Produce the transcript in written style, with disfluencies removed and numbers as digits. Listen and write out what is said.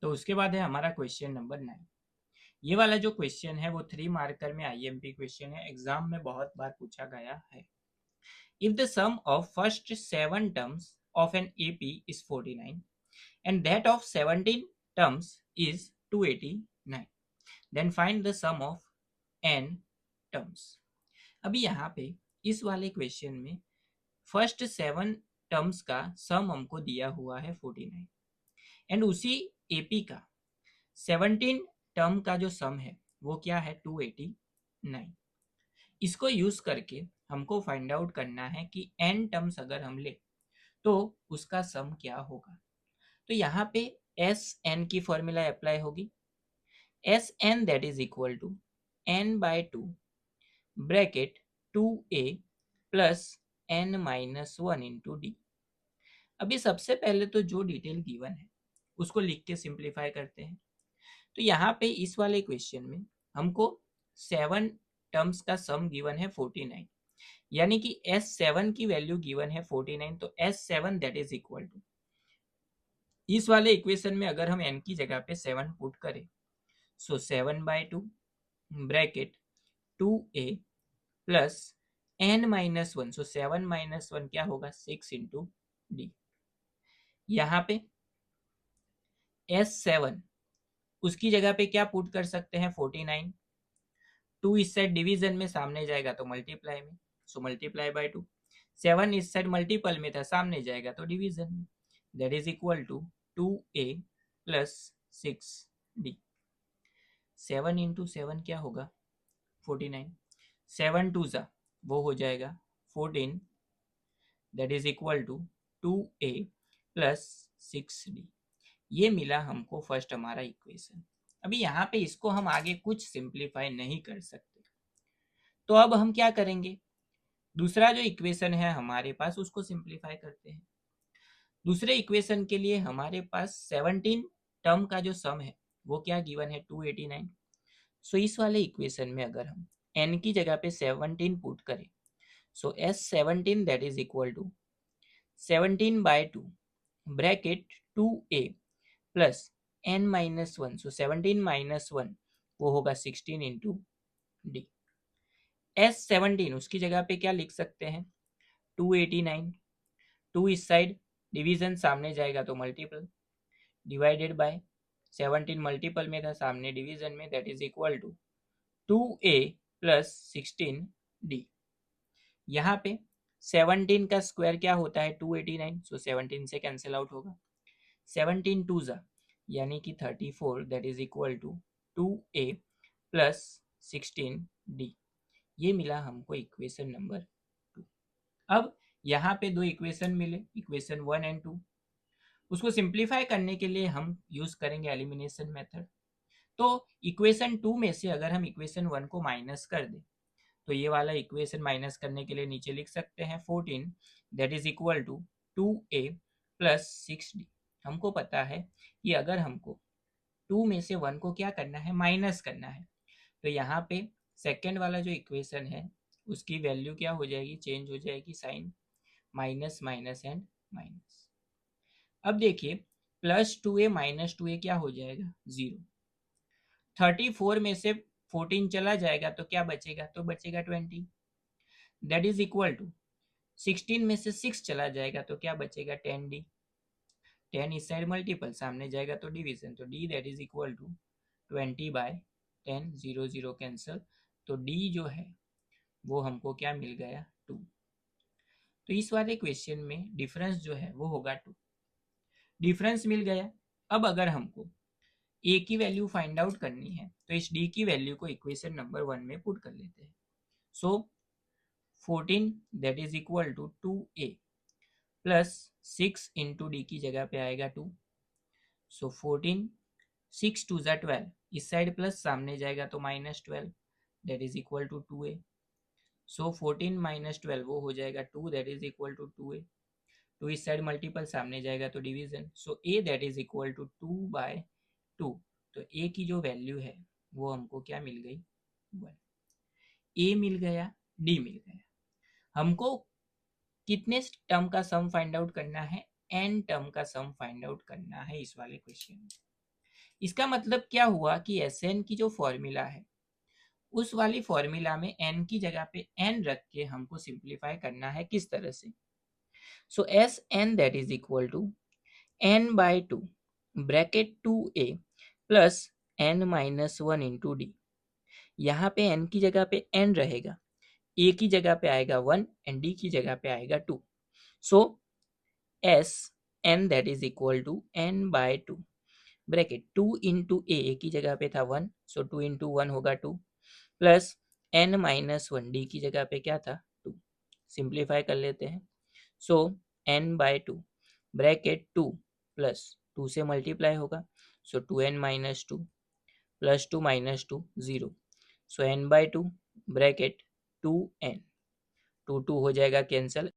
तो उसके बाद है हमारा क्वेश्चन नंबर 9। ये वाला जो क्वेश्चन है वो 3 मार्कर में आईएमपी क्वेश्चन है, एग्जाम में बहुत बार पूछा गया है। If the sum of first 7 terms of an AP is 49 and that of 17 terms is 289, then find the sum of n terms। अभी यहाँ पे इस वाले क्वेश्चन में फर्स्ट 7 टर्म्स का सम हमको दिया हुआ है 49 एंड उसी एपी का 17 टर्म का जो सम है वो क्या है 289। इसको यूज करके हमको फाइंड आउट करना है कि n टर्म्स अगर हम ले तो उसका सम क्या होगा। तो यहाँ पे एस एन की फॉर्मूला अप्लाई होगी। S N that is equal to N by two bracket 2a plus n minus 1 into d. अभी सबसे पहले तो जो डिटेल गिवन है उसको लिख के सिंप्लीफाई करते हैं। तो यहाँ पे इस वाले क्वेश्चन में हमको 7 टर्म्स का सम गिवन है 49, यानी कि S7 की वैल्यू गिवन है 49। तो S7 that is equal to, इस वाले इक्वेशन में अगर हम n की जगह पे 7 पुट करें सो 7/2 bracket 2a plus n minus 1, सो 7 माइनस 1 क्या होगा 6 इंटू डी। यहाँ पे S7 उसकी जगह पे क्या पुट कर सकते हैं 49। 2 इस साइड डिवीजन में सामने जाएगा तो मल्टीप्लाई में, सो मल्टीप्लाई बाय 2। 7 इस साइड मल्टीपल में था सामने जाएगा तो डिवीजन में, that is equal to 2a plus 6d। 7 into 7 क्या होगा 49, 7 टू ज़ा वो हो जाएगा 14, that is equal to 2a plus 6d। ये मिला हमको फर्स्ट हमारा इक्वेशन। अभी यहाँ पे इसको हम आगे कुछ सिंप्लीफाई नहीं कर सकते, तो अब हम क्या करेंगे, दूसरा जो इक्वेशन है हमारे पास उसको सिंप्लीफाई करते हैं। दूसरे इक्वेशन के लिए हमारे पास 17 टर्म का जो सम है वो क्या गिवन है 289। सो इस वाले इक्वेशन में अगर हम n की जगह पे 17 पुट करें so S17 that is equal to 17/2 bracket 2a plus n minus 1, so 17 minus 1 वो होगा 16 इंटू डी। S17 उसकी जगह पे क्या लिख सकते हैं 289। 2 इस साइड डिवीजन सामने जाएगा तो मल्टीपल, डिवाइडेड बाय 17 मल्टीपल में था सामने डिवीजन में, that is equal to 2a plus 16d। यहाँ पे 17 का स्क्वायर क्या होता है 289, सो 17 से कैंसिल आउट होगा। 17 टू ज़ा यानी कि 34, that is equal to 2a plus 16d। ये मिला हमको इक्वेशन नंबर 2। अब यहाँ पे दो इक्वेशन मिले, इक्वेशन 1 एंड 2। उसको सिंप्लीफाई करने के लिए हम यूज करेंगे एलिमिनेशन मेथड। तो इक्वेशन 2 में से अगर हम इक्वेशन 1 को माइनस कर दें तो ये वाला इक्वेशन माइनस करने के लिए नीचे लिख सकते हैं 14, that is equal to 2a plus 6d। हमको पता है कि अगर हमको 2 में से 1 को क्या करना है माइनस करना है, तो यहाँ पे सेकेंड वाला जो इक्वेशन है उसकी वैल्यू क्या हो जाएगी, चेंज हो जाएगी, sign minus minus and minus. अब देखिए प्लस 2a माइनस 2a क्या हो जाएगा 0। 34 में से 14 चला जाएगा तो क्या बचेगा, तो बचेगा 20, दैट इज इक्वल टू 16 में से 6 चला जाएगा तो क्या बचेगा 10d। 10 इस साइड मल्टीपल सामने जाएगा तो डिवीजन, तो d that is equal to 20/10, 0 0 cancel, तो d जो है वो हमको क्या मिल गया 2। तो इस वाले क्वेश्चन में डिफरेंस जो है वो होगा 2, डिफरेंस मिल गया। अब अगर हमको a की वैल्यू फाइंड आउट करनी है तो इस d की वैल्यू को इक्वेशन नंबर 1 में पुट कर लेते हैं। So 14 that is equal to 2a plus 6 into d की जगह पे आएगा 2, सो 14, 6 टू ज़ा 12, इस साइड प्लस सामने जाएगा तो minus 12, that is equal to 2a। So 14 minus 12 वो हो जाएगा 2, that is equal to 2a। 2 इस साइड मल्टीपल सामने जाएगा तो division, so a that is equal to 2/2। तो a की जो वैल्यू है वो हमको क्या मिल गई 1। a मिल गया, d मिल गया। हमको कितने टर्म का सम फाइंड आउट करना है, n टर्म का सम फाइंड आउट करना है इस वाले क्वेश्चन में। इसका मतलब क्या हुआ कि एस एन की जो फॉर्मूला है उस वाली फॉर्मूला में एन की जगह पे एन रख के हमको सिंप्लीफाई करना है किस तरह से। So S N that is equal to N by two bracket 2a plus N minus one into D. यहाँ पे एन की जगह पे एन रहेगा, ए की जगह पे आएगा 1 एंड डी की जगह पे आएगा 2। So S N that is equal to N by two bracket 2 into A की जगह पे था 1, सो 2 इंटू 1 होगा 2 plus N minus one d की जगह पे क्या था 2। सिंप्लीफाई कर लेते हैं। So N by two bracket 2 plus 2 से मल्टीप्लाई होगा, so 2n minus two plus 2 minus 2 0। So n by two bracket 2n 2 2 हो जाएगा कैंसल,